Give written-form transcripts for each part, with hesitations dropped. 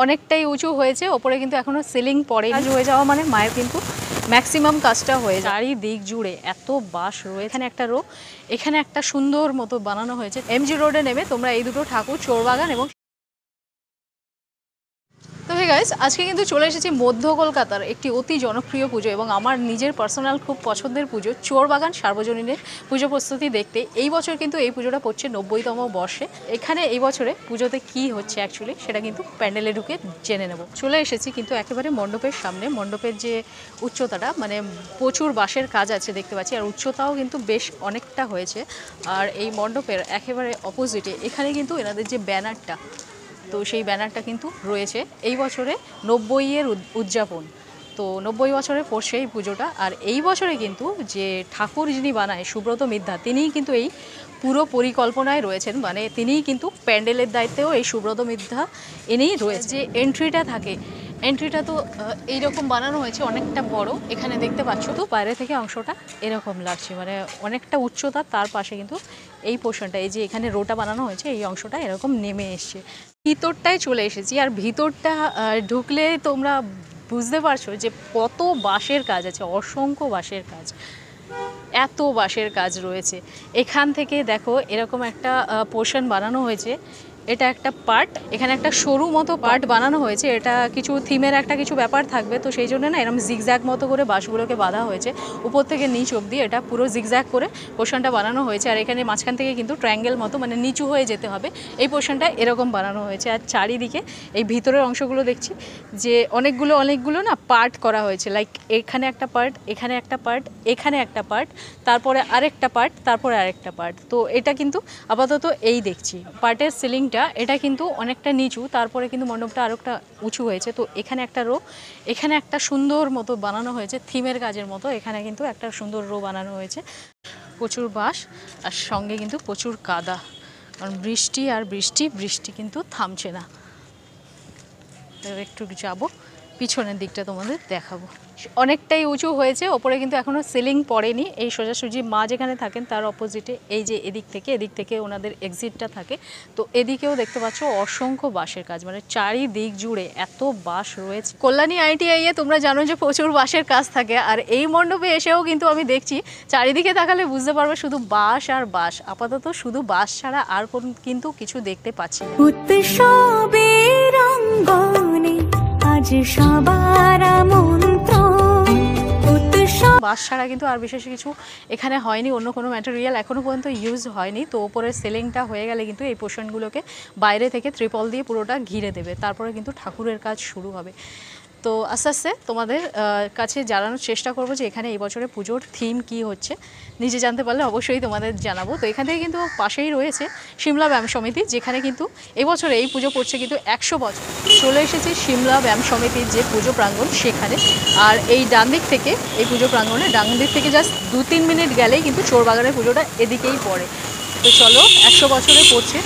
অনেকটাই উঁচু হয়েছে, ওপরে কিন্তু এখনো সিলিং পড়ে। কাজ হয়ে যাওয়া মানে মায়ের কিন্তু ম্যাক্সিমাম কাজটা হয়ে যায়। চারিদিক জুড়ে এত বাঁশ রয়েছে, এখানে একটা রো, এখানে একটা সুন্দর মতো বানানো হয়েছে। এমজি রোডে নেমে তোমরা এই দুটো ঠাকুর, চোরবাগান এবং তো হে গাইস, আজকে কিন্তু চলে এসেছি মধ্য কলকাতার একটি অতি জনপ্রিয় পুজো এবং আমার নিজের পার্সোনাল খুব পছন্দের পুজো চোরবাগান সার্বজনীনের পুজো প্রস্তুতি দেখতে। এই বছর কিন্তু এই পুজোটা পড়ছে 90তম বর্ষে। এখানে এই বছরে পুজোতে কি হচ্ছে অ্যাকচুয়ালি সেটা কিন্তু প্যান্ডেলে ঢুকে জেনে নেব। চলে এসেছি কিন্তু একেবারে মণ্ডপের সামনে। মণ্ডপের যে উচ্চতাটা, মানে প্রচুর বাঁশের কাজ আছে দেখতে পাচ্ছি, আর উচ্চতাও কিন্তু বেশ অনেকটা হয়েছে। আর এই মণ্ডপের একেবারে অপোজিটে এখানে কিন্তু এনাদের যে ব্যানারটা, তো সেই ব্যানারটা কিন্তু রয়েছে এই বছরে 90-এর উদযাপন। তো 90 বছরে পড়ছে এই পুজোটা। আর এই বছরে কিন্তু যে ঠাকুর যিনি বানায় সুব্রত মিদ্যা, তিনিই কিন্তু এই পুরো পরিকল্পনায় রয়েছেন। মানে তিনিই কিন্তু প্যান্ডেলের দায়িত্বেও এই সুব্রত মিদ্যা এনেই রয়েছে। যে এন্ট্রিটা থাকে, এন্ট্রিটা তো এইরকম বানানো হয়েছে, অনেকটা বড়। এখানে দেখতে পাচ্ছ তো বাইরে থেকে অংশটা এরকম লাগছে, মানে অনেকটা উচ্চতা। তার পাশে কিন্তু এই পোর্শনটা, এই যে এখানে রোটা বানানো হয়েছে, এই অংশটা এরকম নেমে এসছে। ভিতরটায় চলে এসেছি, আর ভিতরটা ঢুকলে তোমরা বুঝতে পারছো যে কত বাঁশের কাজ আছে, অসংখ্য বাঁশের কাজ, এত বাঁশের কাজ রয়েছে। এখান থেকে দেখো এরকম একটা পোর্শন বানানো হয়েছে, এটা একটা পার্ট, এখানে একটা সরু মতো পার্ট বানানো হয়েছে। এটা কিছু থিমের একটা কিছু ব্যাপার থাকবে, তো সেই জন্য না এরকম জিগজ্যাগ মতো করে বাঁশগুলোকে বাঁধা হয়েছে উপর থেকে নিচ অবধি। এটা পুরো জিগজ্যাগ করে পোর্শনটা বানানো হয়েছে। আর এখানে মাঝখান থেকে কিন্তু ট্রায়াঙ্গেল মতো, মানে নিচু হয়ে যেতে হবে, এই পোর্শনটা এরকম বানানো হয়েছে। আর চারিদিকে এই ভিতরের অংশগুলো দেখছি যে অনেকগুলো না পার্ট করা হয়েছে, লাইক এখানে একটা পার্ট, এখানে একটা পার্ট, এখানে একটা পার্ট, তারপরে আরেকটা পার্ট, তারপরে আরেকটা পার্ট। তো এটা কিন্তু আপাতত এই দেখছি পার্টের সিলিংটা, এটা কিন্তু অনেকটা নিচু, তারপরে কিন্তু মণ্ডপটা আরও একটা উঁচু হয়েছে। তো এখানে একটা রো, এখানে একটা সুন্দর মতো বানানো হয়েছে থিমের কাজের মতো, এখানে কিন্তু একটা সুন্দর রো বানানো হয়েছে। প্রচুর বাঁশ আর সঙ্গে কিন্তু প্রচুর কাদা, কারণ বৃষ্টি আর বৃষ্টি কিন্তু থামছে না। একটু যাবো পিছনের দিকটা তোমাদের দেখাবো। অনেকটাই উঁচু হয়েছে, ওপরে কিন্তু এখনও সিলিং পড়েনি। এই সোজাসুজি মা যেখানে থাকেন তার অপোজিটে এই যে এদিক থেকে ওনাদের এক্সিটটা থাকে, তো এদিকেও দেখতে পাচ্ছ অসংখ্য বাঁশের কাজ, মানে চারিদিক জুড়ে এত বাঁশ রয়েছে। কল্যাণী ITI-এ তোমরা জানো যে প্রচুর বাঁশের কাজ থাকে, আর এই মণ্ডপে এসেও কিন্তু আমি দেখছি চারিদিকে তাকালে বুঝতে পারবে শুধু বাঁশ আর বাঁশ। আপাতত শুধু বাঁশ ছাড়া আর কিন্তু কিছু দেখতে পাচ্ছি না। বাঁশ ছাড়া কিন্তু আর বিশেষ কিছু এখানে হয়নি, অন্য কোনো ম্যাটেরিয়াল এখনও পর্যন্ত ইউজ হয়নি। তো ওপরের সিলিংটা হয়ে গেলে কিন্তু এই পোর্শনগুলোকে বাইরে থেকে ত্রিপল দিয়ে পুরোটা ঘিরে দেবে, তারপরে কিন্তু ঠাকুরের কাজ শুরু হবে। তো আস্তে আস্তে তোমাদের কাছে জানানোর চেষ্টা করবো যে এখানে এই বছরে পুজোর থিম কি হচ্ছে। নিজে জানতে পারলে অবশ্যই তোমাদের জানাবো। তো এখান থেকে কিন্তু পাশেই রয়েছে সিমলা ব্যায়াম সমিতি, যেখানে কিন্তু এবছরে এই পুজো পড়ছে কিন্তু 100 বছর। চলে এসেছি সিমলা ব্যায়াম সমিতির যে পুজো প্রাঙ্গণ সেখানে। আর এই ডান দিক থেকে, এই পুজো প্রাঙ্গণে ডান দিক থেকে জাস্ট 2-3 মিনিট গেলেই কিন্তু চোরবাগানের পুজোটা এদিকেই পড়ে। তো চলো 100 বছরে পড়ছে,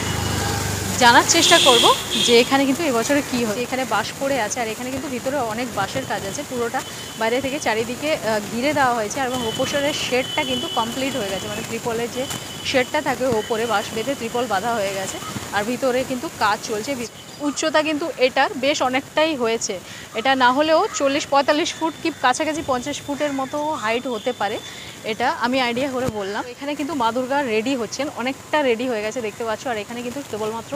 জানার চেষ্টা করব যে এখানে কিন্তু এবছরে কী হচ্ছে। এখানে বাঁশ পড়ে আছে, আর এখানে কিন্তু ভিতরে অনেক বাঁশের কাজ আছে, পুরোটা বাইরে থেকে চারিদিকে ঘিরে দেওয়া হয়েছে। এবং ওপরের শেডটা কিন্তু কমপ্লিট হয়ে গেছে, মানে ত্রিপলের যে শেডটা থাকে ওপরে বাঁশ বেঁধে ত্রিপল বাঁধা হয়ে গেছে, আর ভিতরে কিন্তু কাজ চলছে। উচ্চতা কিন্তু এটার বেশ অনেকটাই হয়েছে, এটা না হলেও 40-45 ফুট কি কাছাকাছি 50 ফুটের মতো হাইট হতে পারে, এটা আমি আইডিয়া করে বললাম। এখানে কিন্তু মা দুর্গা রেডি হচ্ছেন, অনেকটা রেডি হয়ে গেছে দেখতে পাচ্ছ। আর এখানে কিন্তু কেবলমাত্র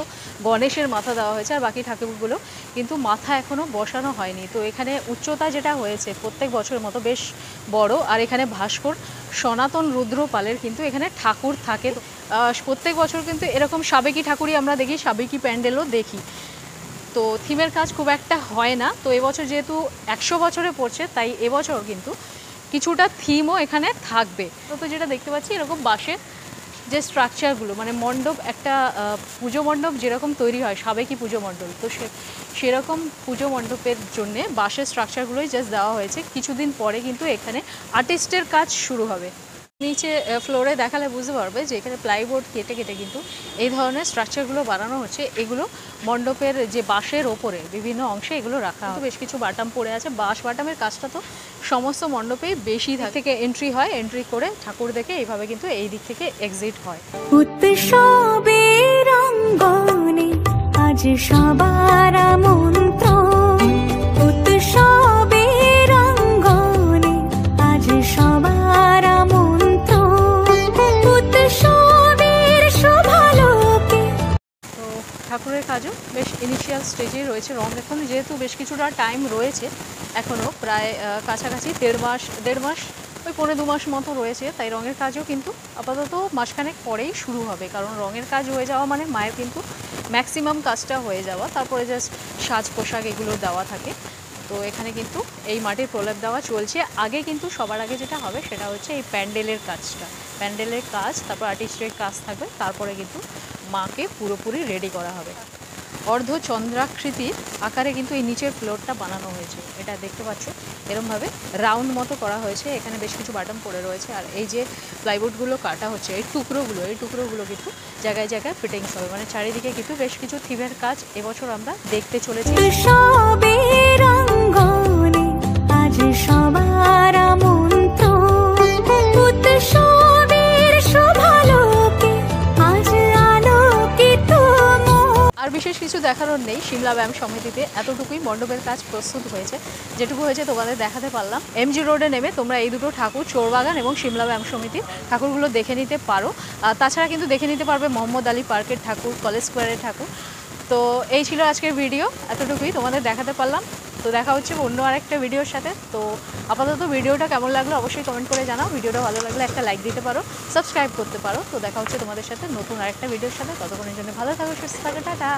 গণেশের মাথা দেওয়া হয়েছে, আর বাকি ঠাকুরগুলো কিন্তু মাথা এখনও বসানো হয়নি। তো এখানে উচ্চতা যেটা হয়েছে প্রত্যেক বছরের মতো বেশ বড়। আর এখানে ভাস্কর সনাতন রুদ্রপালের কিন্তু এখানে ঠাকুর থাকে। প্রত্যেক বছর কিন্তু এরকম সাবেকি ঠাকুরই আমরা দেখি, সাবেকি প্যান্ডেলও দেখি। তো থিমের কাজ খুব একটা হয় না। তো এবছর যেহেতু 100 বছরে পড়ছে, তাই এবছর কিন্তু কিছুটা থিমও এখানে থাকবে। তো যেটা দেখতে পাচ্ছি এরকম বাঁশের যে স্ট্রাকচারগুলো, মানে মণ্ডপ, একটা পুজো মণ্ডপ যেরকম তৈরি হয় সাবেকি পুজো মণ্ডপ, তো সেরকম পুজো মণ্ডপের জন্যে বাঁশের স্ট্রাকচারগুলোই জাস্ট দেওয়া হয়েছে। কিছুদিন পরে কিন্তু এখানে আর্টিস্টের কাজ শুরু হবে। নিচে ফ্লোরে দেখালে বুঝতে পারবে যে এখানে প্লাইবোর্ড কেটে কিন্তু এই ধরনের স্ট্রাকচারগুলো বানানো হচ্ছে। এগুলো মণ্ডপের যে বাঁশের ওপরে বিভিন্ন অংশে এগুলো রাখা হয়। বেশ কিছু বাটাম পড়ে আছে, বাঁশ বাটামের কাজটা তো সমস্ত মণ্ডপেই বেশি থেকে এন্ট্রি হয়, এন্ট্রি করে ঠাকুর দেখে এইভাবে কিন্তু এই দিক থেকে এক্সিট হয়। উৎসবের অঙ্গনে আজ সবার মন স্টেজেই রয়েছে। রং এখন যেহেতু বেশ কিছুটা টাইম রয়েছে, এখনও প্রায় কাছাকাছি দেড় মাস ওই 1.5-2 মাস মতো রয়েছে, তাই রঙের কাজও কিন্তু আপাতত মাসখানেক পরেই শুরু হবে। কারণ রঙের কাজ হয়ে যাওয়া মানে মায়ের কিন্তু ম্যাক্সিমাম কাজটা হয়ে যাওয়া, তারপরে জাস্ট সাজ পোশাক এগুলো দেওয়া থাকে। তো এখানে কিন্তু এই মাটির প্রলেপ দেওয়া চলছে। আগে কিন্তু সবার আগে যেটা হবে সেটা হচ্ছে এই প্যান্ডেলের কাজটা, প্যান্ডেলের কাজ, তারপর আর্টিস্টের কাজ থাকবে, তারপরে কিন্তু মাকে পুরোপুরি রেডি করা হবে। অর্ধচন্দ্রাকৃতি আকারে কিন্তু এই নিচের ফ্লোরটা বানানো হয়েছে, এটা দেখতে পাচ্ছ এরমভাবে রাউন্ড মতো করা হয়েছে। এখানে বেশ কিছু বাটন পড়ে রয়েছে, আর এই যে প্লাইউডগুলো কাটা হচ্ছে, এই টুকরোগুলো কিন্তু জায়গায় জায়গায় ফিটিংস হবে। মানে চারিদিকে কিন্তু বেশ কিছু থিমের কাজ এবছর আমরা দেখতে চলেছি। আর বিশেষ কিছু দেখানোর নেই, সিমলা ব্যায়াম সমিতিতে এতটুকুই মণ্ডপের কাজ প্রস্তুত হয়েছে। যেটুকু হয়েছে তোমাদের দেখাতে পারলাম। এমজি রোডে নেমে তোমরা এই দুটো ঠাকুর, চোরবাগান এবং সিমলা ব্যায়াম সমিতির ঠাকুরগুলো দেখে নিতে পারো। তাছাড়া কিন্তু দেখে নিতে পারবে মোহাম্মদ আলী পার্কের ঠাকুর, কলেজ স্কোয়ারের ঠাকুর। তো এই ছিল আজকের ভিডিও, এতটুকুই তোমাদের দেখাতে পারলাম। তো দেখা হচ্ছে অন্য আরেকটা ভিডিওর সাথে। তো আপাতত ভিডিওটা কেমন লাগলো অবশ্যই কমেন্ট করে জানাও। ভিডিওটা ভালো লাগলে একটা লাইক দিতে পারো, সাবস্ক্রাইব করতে পারো। তো দেখা হচ্ছে তোমাদের সাথে নতুন আরেকটা ভিডিওর সাথে। ততক্ষণের জন্য ভালো থাকো, সুস্থ থাকো, টাটা।